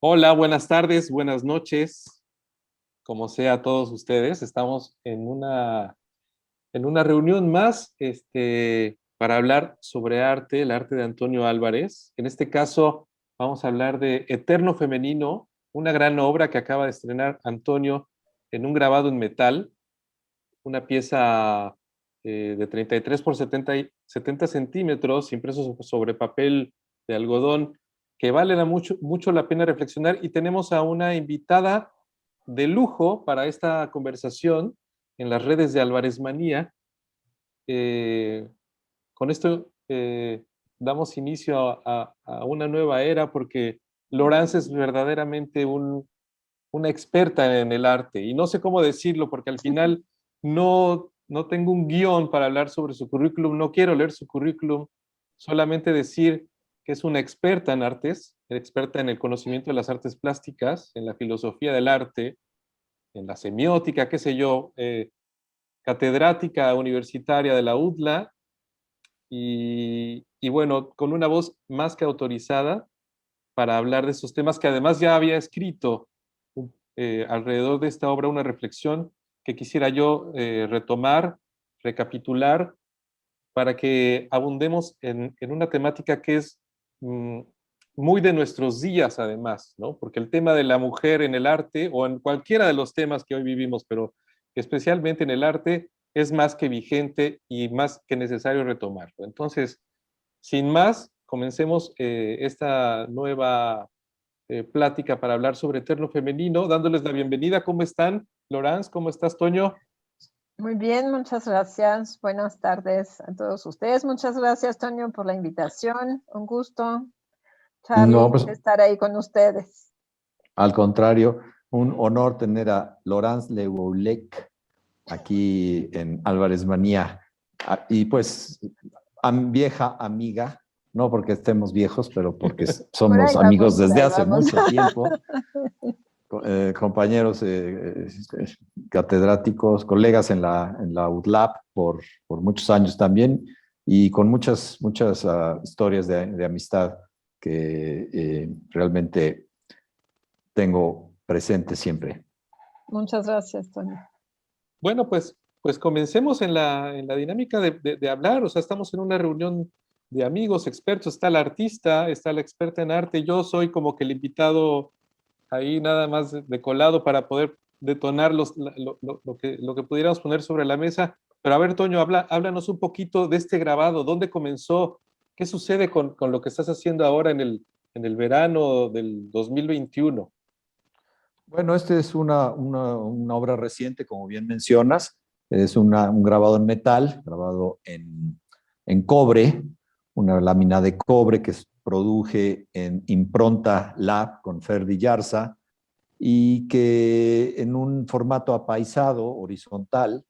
Hola, buenas tardes, buenas noches, como sea a todos ustedes. Estamos en una reunión más para hablar sobre arte, el arte de Antonio Álvarez. En este caso, vamos a hablar de Eterno Femenino, una gran obra que acaba de estrenar Antonio en un grabado en metal, una pieza de 33 por 70 centímetros, impreso sobre papel de algodón, que vale mucho la pena reflexionar. Y tenemos a una invitada de lujo para esta conversación en las redes de Álvarez Manía. Eh, con esto damos inicio a una nueva era porque Laurence es verdaderamente una experta en el arte y no sé cómo decirlo porque al final no tengo un guión para hablar sobre su currículum, no quiero leer su currículum, solamente decir que es una experta en artes, experta en el conocimiento de las artes plásticas, en la filosofía del arte, en la semiótica, qué sé yo, catedrática universitaria de la UDLA y bueno, con una voz más que autorizada para hablar de esos temas que además ya había escrito alrededor de esta obra una reflexión que quisiera yo retomar, recapitular, para que abundemos en una temática que es mm, muy de nuestros días además, ¿no? Porque el tema de la mujer en el arte o en cualquiera de los temas que hoy vivimos, pero especialmente en el arte, es más que vigente y más que necesario retomarlo. Entonces, sin más, comencemos esta nueva plática para hablar sobre Eterno Femenino, dándoles la bienvenida. ¿Cómo están? Laurence, ¿cómo estás, Toño? Muy bien, muchas gracias. Buenas tardes a todos ustedes. Muchas gracias, Toño, por la invitación. Un gusto, No, Charlie, pues estar ahí con ustedes. al contrario, un honor tener a Laurence Le Goulet aquí en Álvarez Manía. Y pues, vieja amiga, no porque estemos viejos, pero porque somos amigos Por desde ahí hace vamos. mucho tiempo, compañeros catedráticos, colegas en la UDLAP por muchos años también, y con muchas historias de amistad que realmente tengo presente siempre. Muchas gracias, Toño. Bueno, pues comencemos en la dinámica de hablar. O sea, estamos en una reunión de amigos, expertos. Está la artista, está la experta en arte. Yo soy como que el invitado ahí nada más de colado para poder detonar lo que pudiéramos poner sobre la mesa. Pero a ver, Toño, háblanos un poquito de este grabado. ¿Dónde comenzó? ¿Qué sucede con lo que estás haciendo ahora en el verano del 2021? Bueno, este es una obra reciente, como bien mencionas. Es un grabado en metal, grabado en cobre, una lámina de cobre que produje en Impronta Lab con Ferdi Yarza y que en un formato apaisado, horizontal,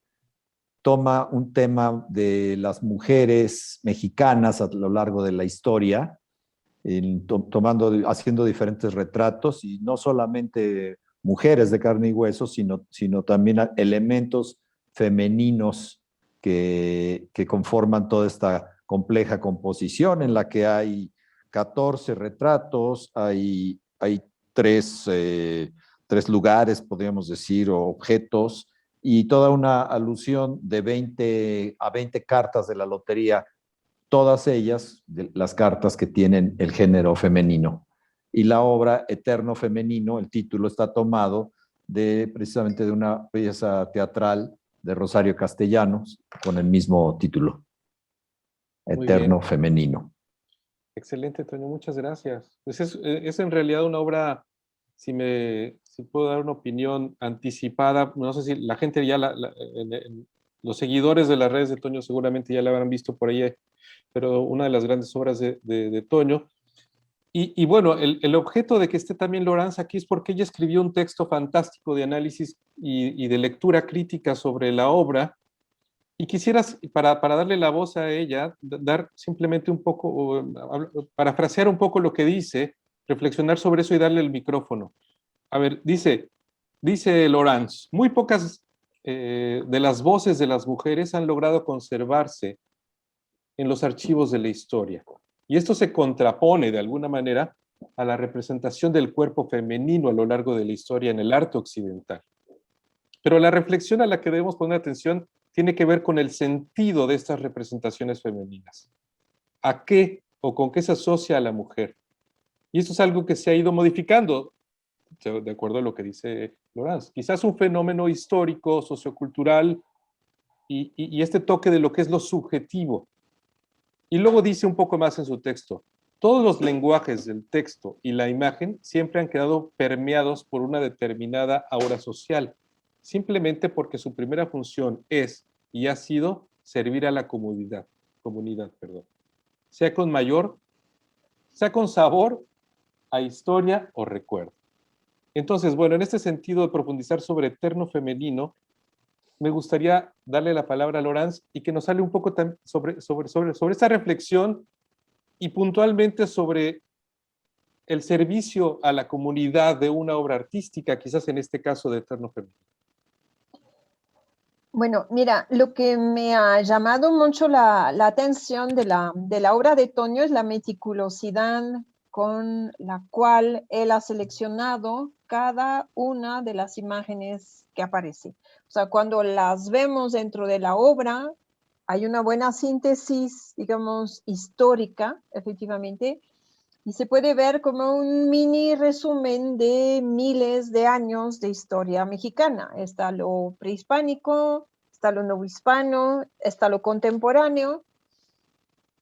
toma un tema de las mujeres mexicanas a lo largo de la historia, haciendo diferentes retratos y no solamente mujeres de carne y hueso, sino también elementos femeninos que conforman toda esta compleja composición en la que hay 14 retratos, hay tres, tres lugares, podríamos decir, o objetos, y toda una alusión de 20 a 20 cartas de la lotería, todas ellas las cartas que tienen el género femenino. Y la obra Eterno Femenino, el título está tomado precisamente de una pieza teatral de Rosario Castellanos con el mismo título, Muy bien. Eterno Femenino. Excelente, Toño, muchas gracias. Pues es en realidad una obra, si puedo dar una opinión anticipada, no sé si la gente ya, los seguidores de las redes de Toño seguramente ya la habrán visto por ahí, pero una de las grandes obras de Toño. Y bueno, el objeto de que esté también Laurence aquí es porque ella escribió un texto fantástico de análisis y de lectura crítica sobre la obra. Y quisieras, para darle la voz a ella, dar simplemente un poco, parafrasear un poco lo que dice, reflexionar sobre eso y darle el micrófono. A ver, dice Laurence, muy pocas de las voces de las mujeres han logrado conservarse en los archivos de la historia. Y esto se contrapone de alguna manera a la representación del cuerpo femenino a lo largo de la historia en el arte occidental. Pero la reflexión a la que debemos poner atención tiene que ver con el sentido de estas representaciones femeninas. ¿A qué o con qué se asocia a la mujer? Y esto es algo que se ha ido modificando, de acuerdo a lo que dice Laurence. Quizás un fenómeno histórico, sociocultural, y este toque de lo que es lo subjetivo. Y luego dice un poco más en su texto, todos los lenguajes del texto y la imagen siempre han quedado permeados por una determinada aura social, simplemente porque su primera función es y ha sido servir a la comunidad, sea con mayor, sea con sabor a historia o recuerdo. Entonces, bueno, en este sentido de profundizar sobre eterno femenino, me gustaría darle la palabra a Laurence y que nos hable un poco sobre esta reflexión y puntualmente sobre el servicio a la comunidad de una obra artística, quizás en este caso de eterno femenino. Bueno, mira, lo que me ha llamado mucho la atención de la obra de Toño es la meticulosidad con la cual él ha seleccionado cada una de las imágenes que aparece. O sea, cuando las vemos dentro de la obra, hay una buena síntesis, digamos, histórica, efectivamente, y se puede ver como un mini resumen de miles de años de historia mexicana. Está lo prehispánico, está lo novohispano, está lo contemporáneo,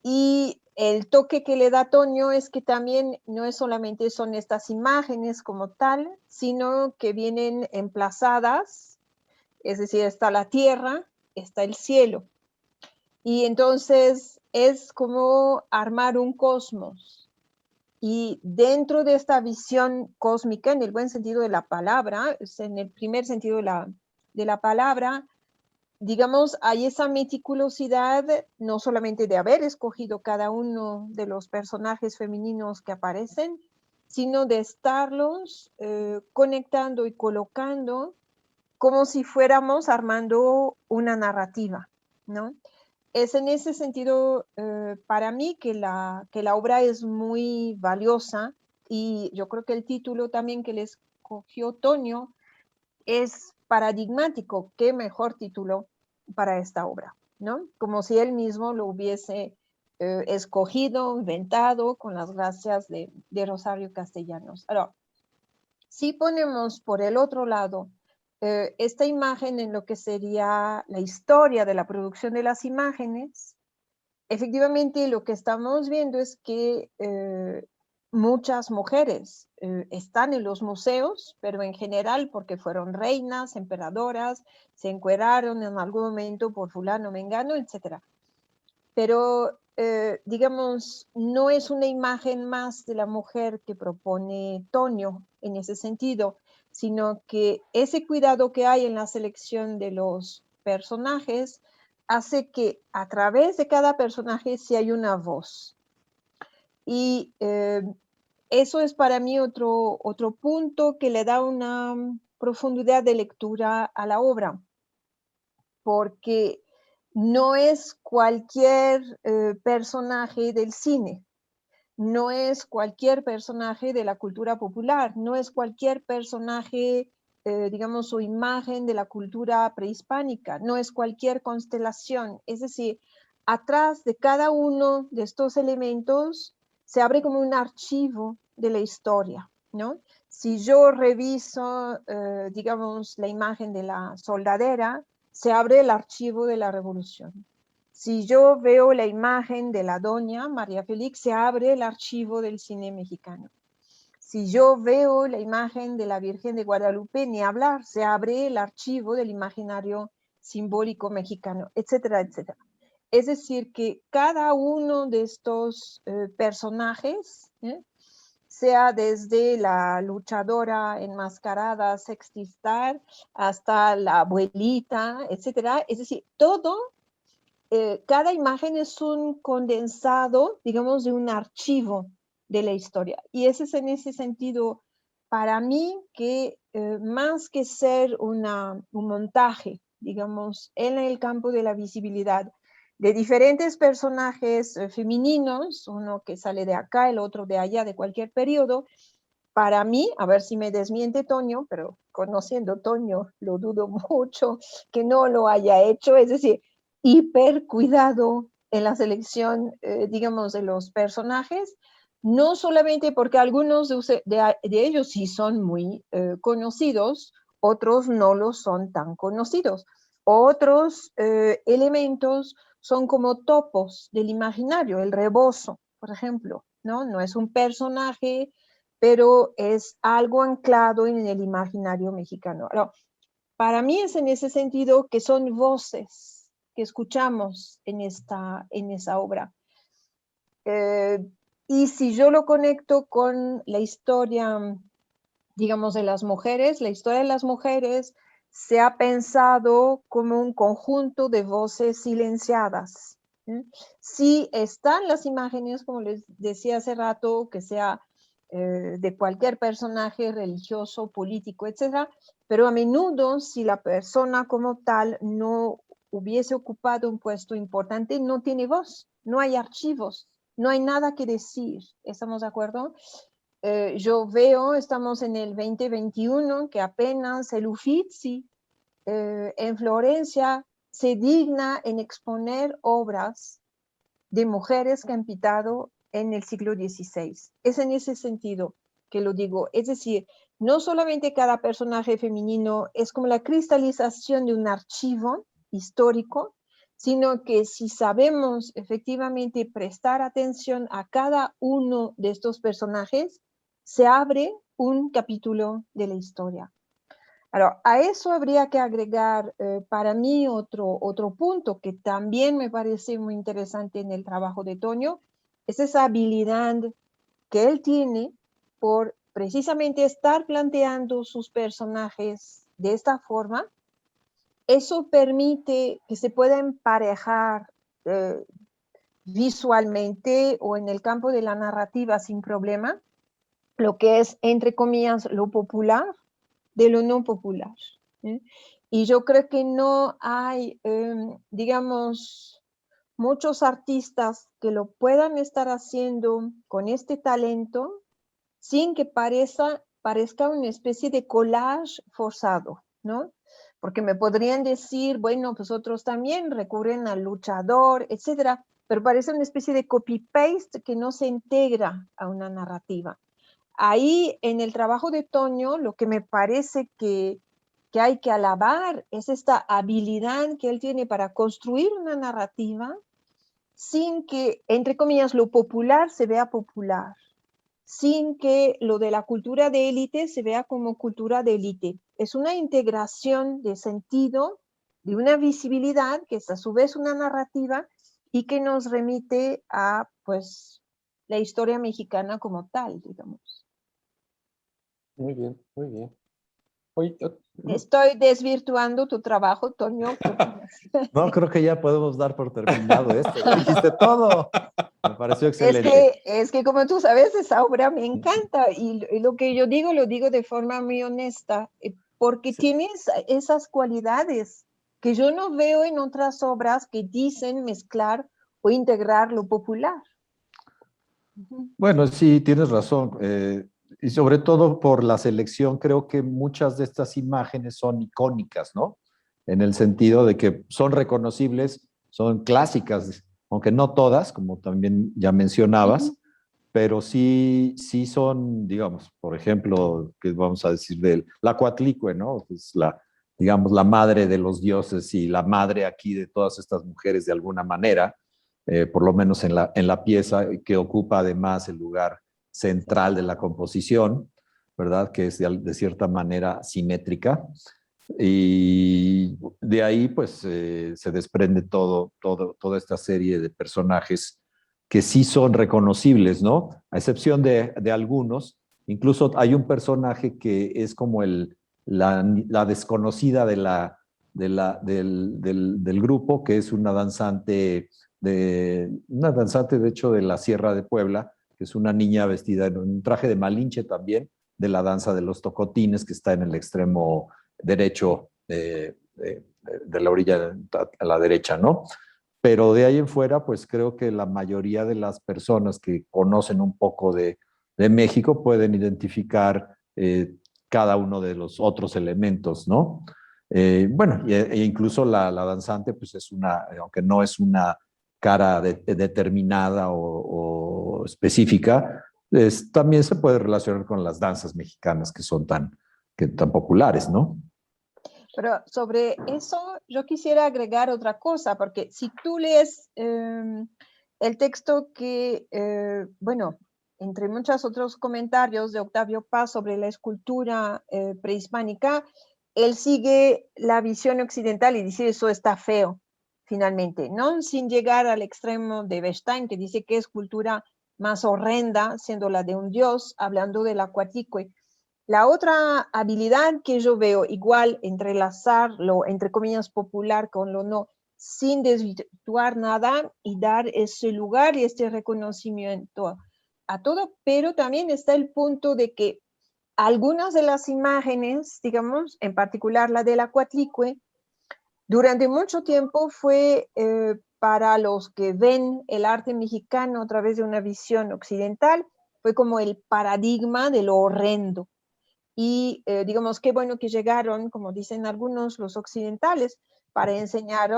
y el toque que le da Toño es que también no es solamente son estas imágenes como tal, sino que vienen emplazadas, es decir, está la tierra, está el cielo. Y entonces es como armar un cosmos. Y dentro de esta visión cósmica, en el buen sentido de la palabra, en el primer sentido de la palabra, digamos, hay esa meticulosidad, no solamente de haber escogido cada uno de los personajes femeninos que aparecen, sino de estarlos conectando y colocando como si fuéramos armando una narrativa, ¿no? Es en ese sentido, para mí, que la obra es muy valiosa, y yo creo que el título también que le escogió Toño es paradigmático. ¿Qué mejor título para esta obra, ¿no? Como si él mismo lo hubiese escogido, inventado, con las gracias de Rosario Castellanos. Ahora, si ponemos por el otro lado esta imagen en lo que sería la historia de la producción de las imágenes, efectivamente lo que estamos viendo es que muchas mujeres están en los museos, pero en general porque fueron reinas, emperadoras, se encueraron en algún momento por fulano, mengano, etc. Pero, digamos, no es una imagen más de la mujer que propone Toño en ese sentido, sino que ese cuidado que hay en la selección de los personajes hace que a través de cada personaje sí hay una voz. Y eso es para mí otro punto que le da una profundidad de lectura a la obra, porque no es cualquier personaje del cine, no es cualquier personaje de la cultura popular, no es cualquier personaje, digamos, o imagen de la cultura prehispánica, no es cualquier constelación. Es decir, atrás de cada uno de estos elementos se abre como un archivo de la historia, ¿no? Si yo reviso, digamos, la imagen de la soldadera, se abre el archivo de la revolución. Si yo veo la imagen de la doña María Félix, se abre el archivo del cine mexicano. Si yo veo la imagen de la Virgen de Guadalupe, ni hablar, se abre el archivo del imaginario simbólico mexicano, etcétera, etcétera. Es decir, que cada uno de estos personajes, sea desde la luchadora enmascarada Sexy Star hasta la abuelita, etcétera, es decir, todo, cada imagen es un condensado, digamos, de un archivo de la historia. Y ese es en ese sentido, para mí, que más que ser un montaje, digamos, en el campo de la visibilidad, de diferentes personajes femeninos, uno que sale de acá, el otro de allá, de cualquier periodo. Para mí, a ver si me desmiente Toño, pero conociendo a Toño, lo dudo mucho que no lo haya hecho, es decir, hiper cuidado en la selección, digamos, de los personajes, no solamente porque algunos de ellos sí son muy conocidos, otros no lo son tan conocidos. Otros elementos son como topos del imaginario, el rebozo, por ejemplo, ¿no? No es un personaje, pero es algo anclado en el imaginario mexicano. Ahora, para mí es en ese sentido que son voces que escuchamos en esa obra. Y si yo lo conecto con la historia, digamos, de las mujeres, la historia de las mujeres se ha pensado como un conjunto de voces silenciadas. Sí están las imágenes, como les decía hace rato, que sea de cualquier personaje religioso, político, etcétera, pero a menudo si la persona como tal no hubiese ocupado un puesto importante, no tiene voz, no hay archivos, no hay nada que decir. ¿Estamos de acuerdo? Yo veo, estamos en el 2021, que apenas el Uffizi en Florencia se digna en exponer obras de mujeres que han pintado en el siglo XVI. Es en ese sentido que lo digo. Es decir, no solamente cada personaje femenino es como la cristalización de un archivo histórico, sino que si sabemos efectivamente prestar atención a cada uno de estos personajes, se abre un capítulo de la historia. Ahora, a eso habría que agregar para mí otro punto que también me parece muy interesante en el trabajo de Toño, es esa habilidad que él tiene por precisamente estar planteando sus personajes de esta forma. Eso permite que se pueda emparejar visualmente o en el campo de la narrativa sin problema, lo que es, entre comillas, lo popular de lo no popular. Y yo creo que no hay, digamos, muchos artistas que lo puedan estar haciendo con este talento sin que parezca una especie de collage forzado, ¿no? Porque me podrían decir, bueno, pues otros también recurren al luchador, etcétera, pero parece una especie de copy-paste que no se integra a una narrativa. Ahí en el trabajo de Toño, lo que me parece que hay que alabar es esta habilidad que él tiene para construir una narrativa sin que, entre comillas, lo popular se vea popular, sin que lo de la cultura de élite se vea como cultura de élite. Es una integración de sentido, de una visibilidad que es a su vez una narrativa y que nos remite a, pues, la historia mexicana como tal, digamos. Muy bien, muy bien. Oye, Estoy desvirtuando tu trabajo, Toño. ¿Qué opinas? No, creo que ya podemos dar por terminado esto. Ya dijiste todo. Me pareció excelente. Es que como tú sabes, esa obra me encanta y lo que yo digo, lo digo de forma muy honesta, porque Sí. tiene esas cualidades que yo no veo en otras obras que dicen mezclar o integrar lo popular. Bueno, sí, tienes razón. Y sobre todo por la selección, creo que muchas de estas imágenes son icónicas, ¿no? En el sentido de que son reconocibles, son clásicas, aunque no todas, como también ya mencionabas, pero sí, sí son, digamos, por ejemplo, que vamos a decir de la Coatlicue, ¿no? Es la, digamos, la madre de los dioses y la madre aquí de todas estas mujeres de alguna manera, por lo menos en la pieza, que ocupa además el lugar central de la composición, ¿verdad? Que es de cierta manera simétrica. Y de ahí, pues, se desprende toda esta serie de personajes que sí son reconocibles, ¿no? A excepción de algunos. Incluso hay un personaje que es como la desconocida del grupo, que es una danzante, de hecho, de la Sierra de Puebla, que es una niña vestida en un traje de Malinche también, de la danza de los tocotines, que está en el extremo derecho de la orilla a la derecha, ¿no? pero de ahí en fuera, pues creo que la mayoría de las personas que conocen un poco de México pueden identificar cada uno de los otros elementos, ¿no? Bueno, e incluso la danzante, pues es una, aunque no es una cara determinada o específica, también se puede relacionar con las danzas mexicanas que son tan populares, ¿no? Pero sobre eso yo quisiera agregar otra cosa, porque si tú lees el texto que, bueno, entre muchos otros comentarios de Octavio Paz sobre la escultura prehispánica, él sigue la visión occidental y dice eso está feo, finalmente, ¿no? Sin llegar al extremo de Bechstein, que dice que es cultura más horrenda, siendo la de un dios, hablando del Acuaticue. La otra habilidad que yo veo, igual entrelazar lo, entre comillas, popular con lo no, sin desvirtuar nada y dar ese lugar y este reconocimiento a todo, pero también está el punto de que algunas de las imágenes, digamos, en particular la del Acuatlicue, durante mucho tiempo fue para los que ven el arte mexicano a través de una visión occidental, fue como el paradigma de lo horrendo. Y digamos, qué bueno que llegaron, como dicen algunos, los occidentales, para enseñar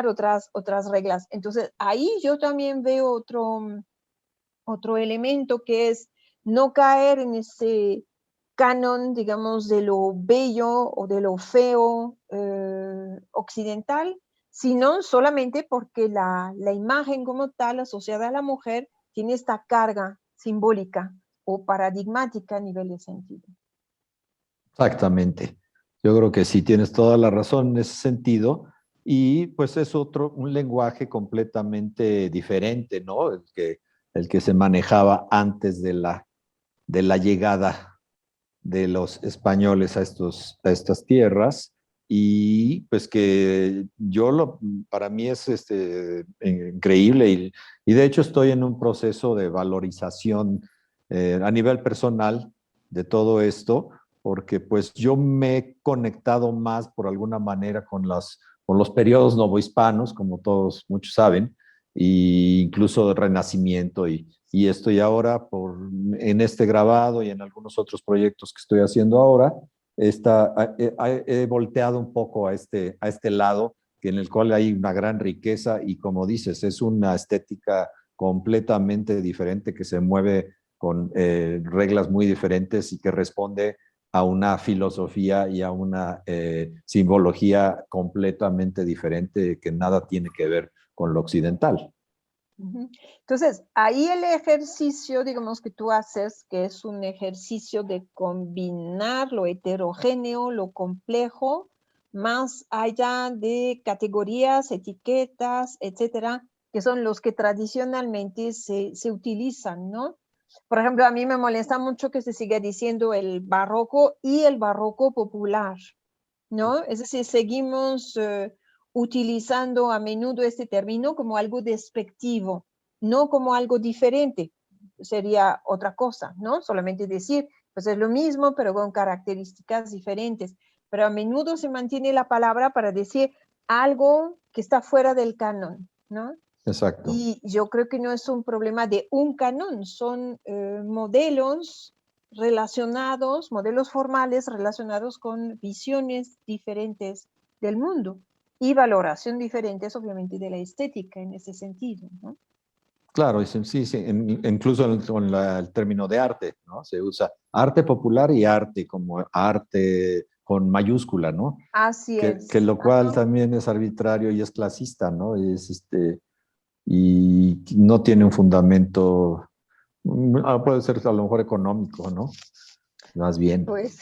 otras reglas. Entonces, ahí yo también veo otro elemento que es no caer en ese canon, digamos, de lo bello o de lo feo occidental, sino solamente porque la imagen como tal asociada a la mujer tiene esta carga simbólica o paradigmática a nivel de sentido. Exactamente. Yo creo que sí tienes toda la razón en ese sentido. Y pues es un lenguaje completamente diferente, ¿no? El que se manejaba antes de la llegada de los españoles a estas tierras. Y pues que para mí es increíble y de hecho estoy en un proceso de valorización a nivel personal de todo esto, porque pues yo me he conectado más por alguna manera con los periodos novohispanos, como muchos saben, e incluso del Renacimiento y estoy ahora en este grabado y en algunos otros proyectos que estoy haciendo ahora, he volteado un poco a este lado en el cual hay una gran riqueza y como dices, es una estética completamente diferente que se mueve con reglas muy diferentes y que responde a una filosofía y a una simbología completamente diferente que nada tiene que ver con lo occidental. Entonces, ahí el ejercicio, digamos, que tú haces, que es un ejercicio de combinar lo heterogéneo, lo complejo, más allá de categorías, etiquetas, etcétera, que son los que tradicionalmente se utilizan, ¿no? Por ejemplo, a mí me molesta mucho que se siga diciendo el barroco y el barroco popular, ¿no? Es decir, seguimos utilizando a menudo este término como algo despectivo, no como algo diferente. Sería otra cosa, ¿no? Solamente decir, pues es lo mismo, pero con características diferentes. Pero a menudo se mantiene la palabra para decir algo que está fuera del canon, ¿no? Exacto. Y yo creo que no es un problema de un canon, son modelos relacionados, modelos formales relacionados con visiones diferentes del mundo y valoración diferentes, obviamente, de la estética en ese sentido, ¿no? Claro, sí, sí, incluso con el término de arte, ¿no? Se usa arte popular y arte como arte con mayúscula, ¿no? Así Que es. lo cual Ajá. también es arbitrario y es clasista, ¿no? Y no tiene un fundamento, puede ser a lo mejor económico, ¿no? Más bien. Pues